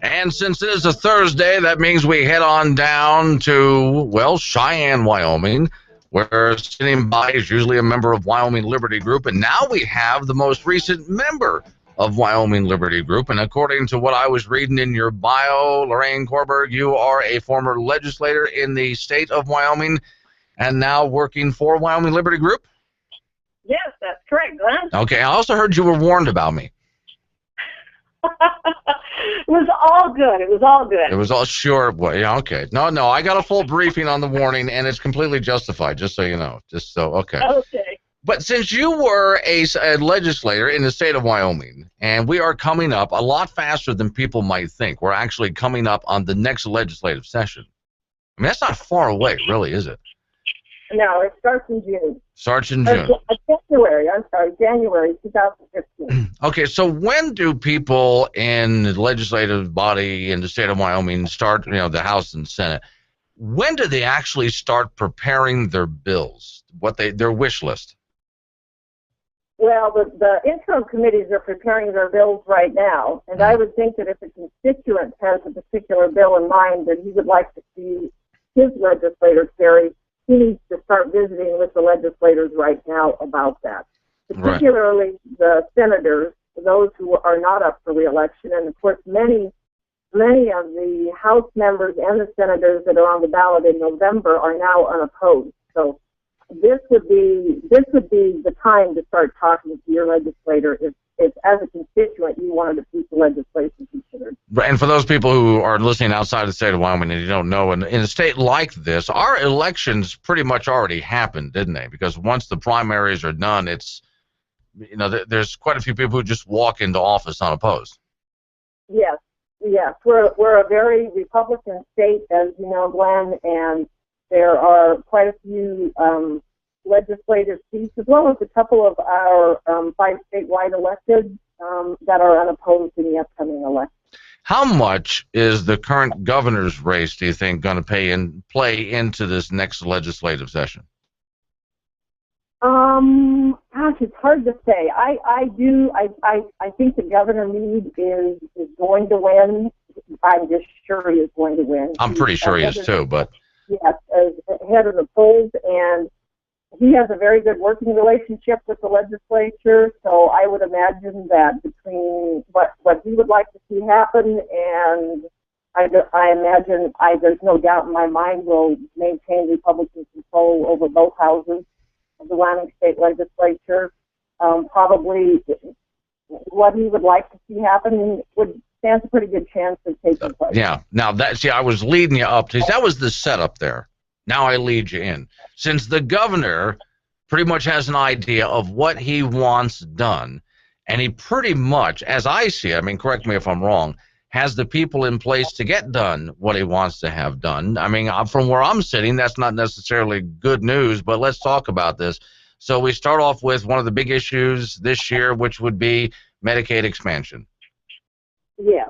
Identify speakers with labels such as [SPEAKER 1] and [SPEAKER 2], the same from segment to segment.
[SPEAKER 1] And since it is a Thursday, that means we head on down to, well, Cheyenne, Wyoming, where sitting by is usually a member of Wyoming Liberty Group. And now we have the most recent member of Wyoming Liberty Group. And according to what I was reading in your bio, Lorraine Korberg, you are a former legislator in the state of Wyoming and now working for Wyoming Liberty Group?
[SPEAKER 2] Yes, that's correct, Glenn.
[SPEAKER 1] Okay, I also heard you were warned about me.
[SPEAKER 2] It was all good. It was all good.
[SPEAKER 1] It was all sure. Well, yeah, okay. No, I got a full briefing on the warning, and it's completely justified, just so you know. Just so, okay.
[SPEAKER 2] Okay.
[SPEAKER 1] But since you were a legislator in the state of Wyoming, and we are coming up a lot faster than people might think. We're actually coming up on the next legislative session. I mean, that's not far away, really, is it?
[SPEAKER 2] No, it starts in June.
[SPEAKER 1] Starts in June.
[SPEAKER 2] January 2015.
[SPEAKER 1] Okay, so when do people in the legislative body in the state of Wyoming start, the House and Senate, when do they actually start preparing their bills, their wish list?
[SPEAKER 2] Well, the interim committees are preparing their bills right now, and I would think that if a constituent has a particular bill in mind that he would like to see his legislator carry, he needs to start visiting with the legislators right now about that. Particularly the senators, those who are not up for re-election, and of course many of the House members and the senators that are on the ballot in November are now unopposed. So this would be the time to start talking to your legislator if as a constituent you wanted to see the legislation considered.
[SPEAKER 1] And for those people who are listening outside the state of Wyoming and you don't know, in a state like this, our elections pretty much already happened, didn't they? Because once the primaries are done, it's, there's quite a few people who just walk into office unopposed.
[SPEAKER 2] Yes. We're a very Republican state, as you know, Glenn, and there are quite a few legislative seats, as well as a couple of our 5 statewide elected that are unopposed in the upcoming election.
[SPEAKER 1] How much is the current governor's race, do you think, going to play into this next legislative session?
[SPEAKER 2] Gosh, it's hard to say. I think the Governor Meade is going to win. I'm just sure he is going to win.
[SPEAKER 1] I'm pretty sure he is too, but
[SPEAKER 2] yes, as head of the polls, and he has a very good working relationship with the legislature. So I would imagine that between what he would like to see happen, and I imagine there's no doubt in my mind will maintain Republican control over both houses of the Wyoming State Legislature. Probably what he would like to see happen would stand a pretty good chance of taking place.
[SPEAKER 1] Yeah. Now, I was leading you up to that was the setup there. Now I lead you in. Since the governor pretty much has an idea of what he wants done, and he pretty much, as I see it, I mean, correct me if I'm wrong, has the people in place to get done what he wants to have done. I mean, from where I'm sitting, that's not necessarily good news, but let's talk about this. So we start off with one of the big issues this year, which would be Medicaid expansion.
[SPEAKER 2] Yeah.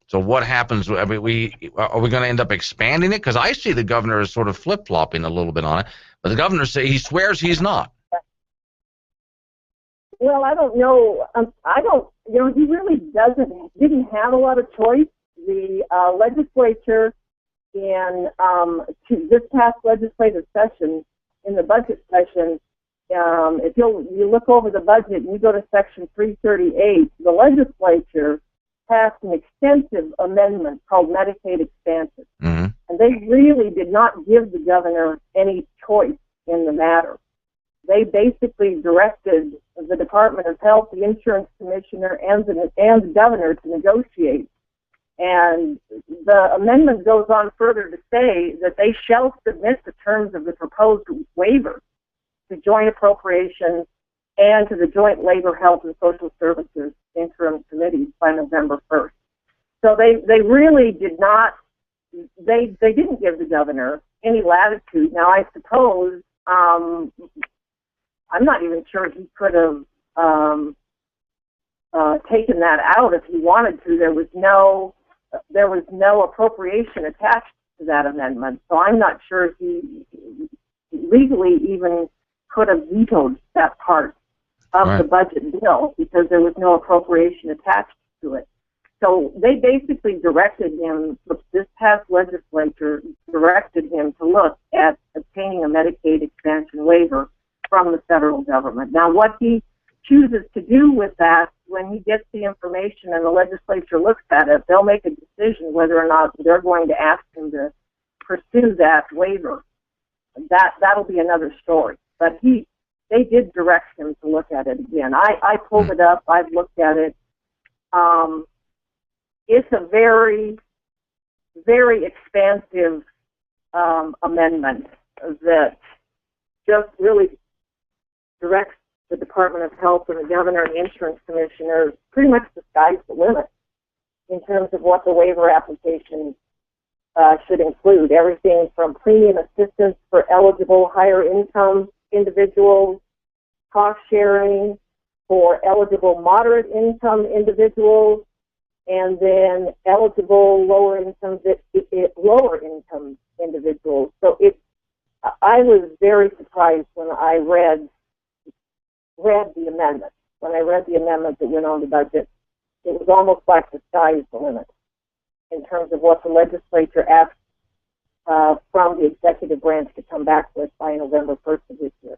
[SPEAKER 1] So what happens? I mean, are we going to end up expanding it? Because I see the governor is sort of flip-flopping a little bit on it, but the governor he swears he's not.
[SPEAKER 2] Well, I don't know. He really didn't have a lot of choice. The legislature in this past legislative session, in the budget session, if you look over the budget and you go to section 338, the legislature passed an extensive amendment called Medicaid expansion.
[SPEAKER 1] Mm-hmm.
[SPEAKER 2] And they really did not give the governor any choice in the matter. They basically directed the Department of Health, the insurance commissioner, and the governor to negotiate. And the amendment goes on further to say that they shall submit the terms of the proposed waiver to joint appropriations and to the Joint Labor, Health, and Social Services interim committees by November 1st. So they really did not, they didn't give the governor any latitude. Now, I suppose, I'm not even sure he could have taken that out if he wanted to. There was no appropriation attached to that amendment, so I'm not sure he legally even could have vetoed that part of the budget bill because there was no appropriation attached to it. So they basically directed him, this past legislature directed him to look at obtaining a Medicaid expansion waiver from the federal government. Now, what he chooses to do with that, when he gets the information and the legislature looks at it, they'll make a decision whether or not they're going to ask him to pursue that waiver. That'll be another story. But they did direct him to look at it again. I pulled it up. I've looked at it. It's a very, very expansive amendment that just really directs the Department of Health and the governor and the insurance commissioner, pretty much the sky's the limit in terms of what the waiver application should include. Everything from premium assistance for eligible higher income individuals, cost sharing for eligible moderate income individuals, and then eligible lower income individuals. So I was very surprised when I read the amendment. When I read the amendment that went on the budget, it was almost like the sky is the limit in terms of what the legislature asked from the executive branch to come back with by November 1st of this year.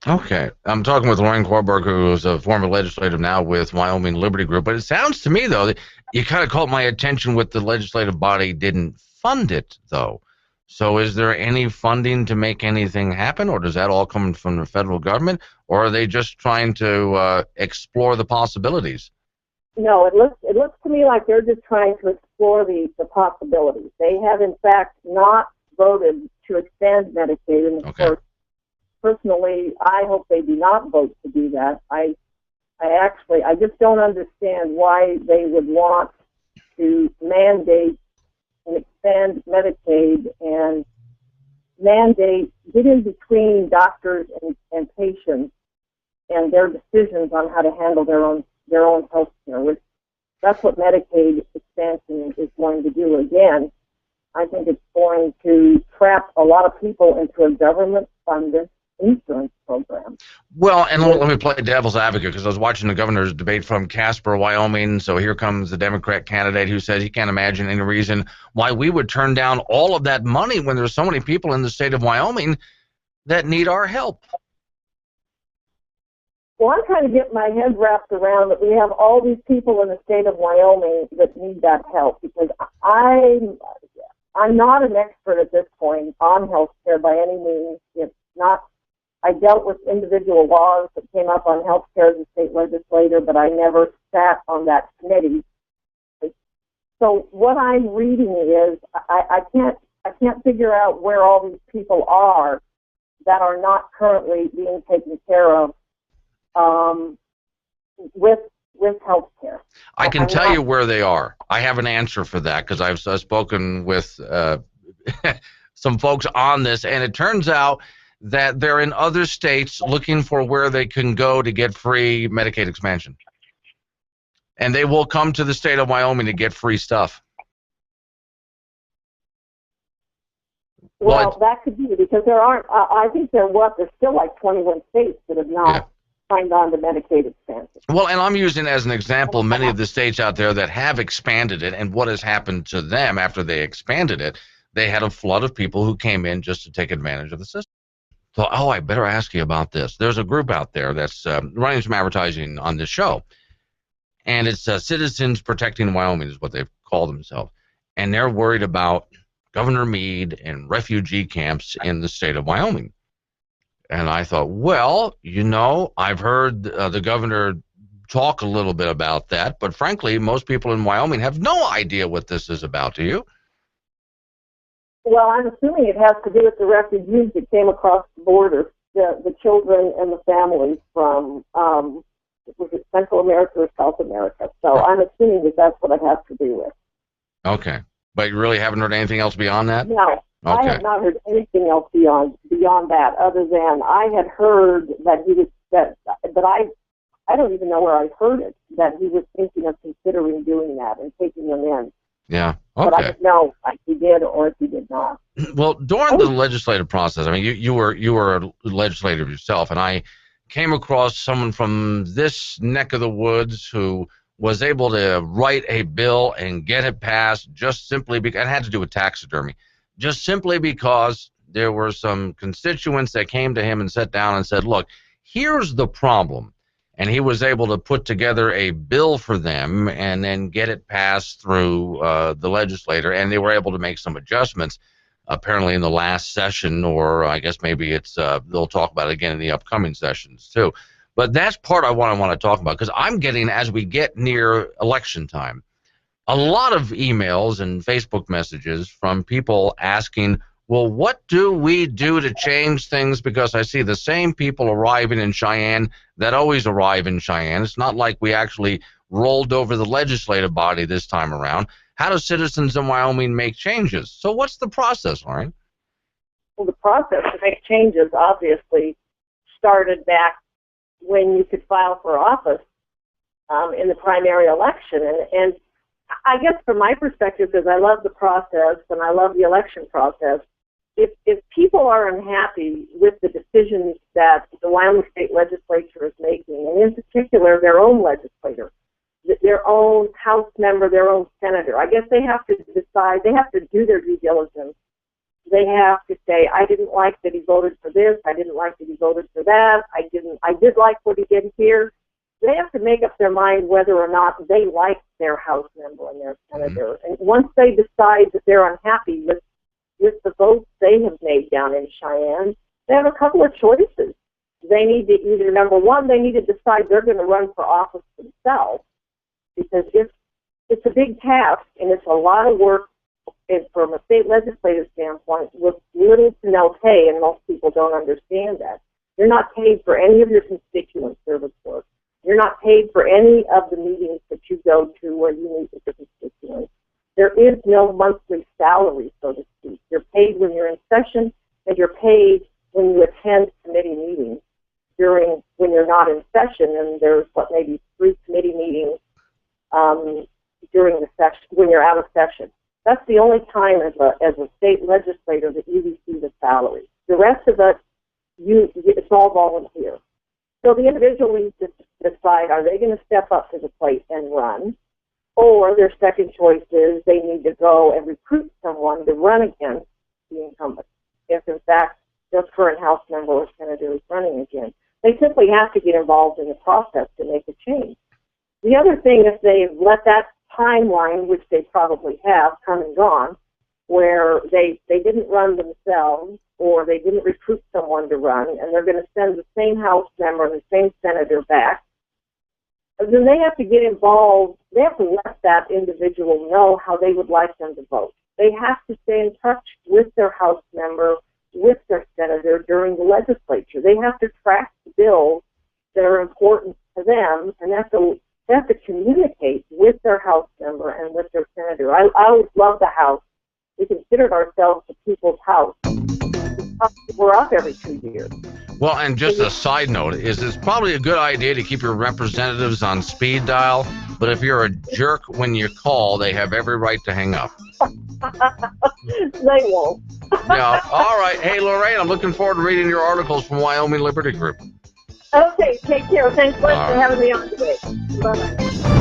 [SPEAKER 1] Okay. I'm talking with Lorraine Korberg, who is a former legislative now with Wyoming Liberty Group. But it sounds to me, though, that you kind of caught my attention with the legislative body didn't fund it, though. So is there any funding to make anything happen, or does that all come from the federal government, or are they just trying to explore the possibilities?
[SPEAKER 2] No, it looks to me like they're just trying to explore the possibilities. They have, in fact, not voted to expand Medicaid, and of course, personally, I hope they do not vote to do that. I just don't understand why they would want to mandate and expand Medicaid and get in between doctors and patients and their decisions on how to handle their own health care. That's what Medicaid expansion is going to do again. I think it's going to trap a lot of people into a government-funded insurance program.
[SPEAKER 1] Well, and let me play devil's advocate, because I was watching the governor's debate from Casper, Wyoming. So here comes the Democrat candidate who says he can't imagine any reason why we would turn down all of that money when there's so many people in the state of Wyoming that need our help.
[SPEAKER 2] Well, I'm trying to get my head wrapped around that we have all these people in the state of Wyoming that need that help, because I'm not an expert at this point on health care by any means. It's not. I dealt with individual laws that came up on health care as a state legislator, but I never sat on that committee. So what I'm reading is I can't figure out where all these people are that are not currently being taken care of with health care.
[SPEAKER 1] I can tell you where they are. I have an answer for that, because I've spoken with some folks on this, and it turns out that they're in other states looking for where they can go to get free Medicaid expansion. And they will come to the state of Wyoming to get free stuff.
[SPEAKER 2] Well, that could be, because there aren't, I think there's still like 21 states that have not signed on to Medicaid expansion.
[SPEAKER 1] Well, and I'm using as an example many of the states out there that have expanded it, and what has happened to them after they expanded it. They had a flood of people who came in just to take advantage of the system. So, I better ask you about this. There's a group out there that's running some advertising on this show, and it's Citizens Protecting Wyoming is what they've called themselves, and they're worried about Governor Meade and refugee camps in the state of Wyoming. And I thought, well, I've heard the governor talk a little bit about that, but frankly, most people in Wyoming have no idea what this is about. Do you?
[SPEAKER 2] Well, I'm assuming it has to do with the refugees that came across the border, the children and the families from, was it Central America or South America? So I'm assuming that that's what it has to do with. Okay.
[SPEAKER 1] But you really haven't heard anything else beyond that?
[SPEAKER 2] No. Okay. I have not heard anything else beyond that, other than I had heard that he was, that I don't even know where I heard it, that he was thinking of considering doing that and taking them in.
[SPEAKER 1] Yeah. Okay.
[SPEAKER 2] But I don't know if he did or if he did not.
[SPEAKER 1] Well, during the legislative process, I mean, you were a legislator yourself, and I came across someone from this neck of the woods who was able to write a bill and get it passed just simply because it had to do with taxidermy, just simply because there were some constituents that came to him and sat down and said, look, here's the problem. And he was able to put together a bill for them and then get it passed through the legislator, and they were able to make some adjustments apparently in the last session, or I guess maybe it's they'll talk about it again in the upcoming sessions too. But that's part I want to talk about, because I'm getting, as we get near election time, a lot of emails and Facebook messages from people asking, well, what do we do to change things? Because I see the same people arriving in Cheyenne that always arrive in Cheyenne. It's not like we actually rolled over the legislative body this time around. How do citizens in Wyoming make changes? So what's the process, Lorraine?
[SPEAKER 2] Well, the process to make changes obviously started back when you could file for office in the primary election. And I guess from my perspective, because I love the process and I love the election process, if people are unhappy with the decisions that the Wyoming State Legislature is making, and in particular their own legislator, their own House member, their own senator, I guess they have to decide, they have to do their due diligence. They have to say, I didn't like that he voted for this, I didn't like that he voted for that, I did like what he did here. They have to make up their mind whether or not they like their House member and their senator. And once they decide that they're unhappy with the votes they have made down in Cheyenne, they have a couple of choices. They need to either, number one, they need to decide they're going to run for office themselves, because it's a big task and it's a lot of work from a state legislative standpoint with little to no pay, and most people don't understand that. You're not paid for any of your constituent service work. You're not paid for any of the meetings that you go to where you meet with your constituents. There is no monthly salary, so to speak. You're paid when you're in session, and you're paid when you attend committee meetings when you're not in session, and there's maybe 3 committee meetings during the session when you're out of session. That's the only time as a state legislator that you receive a salary. The rest of it, it's all volunteer. So the individual needs to decide, are they going to step up to the plate and run? Or their second choice is they need to go and recruit someone to run against the incumbent, if in fact their current House member or senator is running again. They simply have to get involved in the process to make a change. The other thing, if they let that timeline, which they probably have, come and gone, where they didn't run themselves or they didn't recruit someone to run, and they're going to send the same House member and the same senator back, then they have to get involved. They have to let that individual know how they would like them to vote. They have to stay in touch with their House member, with their senator during the legislature. They have to track the bills that are important to them, and they have to communicate with their House member and with their senator. I always love the House. We considered ourselves the people's house. We're up every 2 years.
[SPEAKER 1] Well, and just a side note is it's probably a good idea to keep your representatives on speed dial, but if you're a jerk when you call, they have every right to hang up.
[SPEAKER 2] They won't.
[SPEAKER 1] Yeah. All right. Hey, Lorraine, I'm looking forward to reading your articles from Wyoming Liberty Group.
[SPEAKER 2] Okay, take care. Thanks for having me on today. Bye-bye.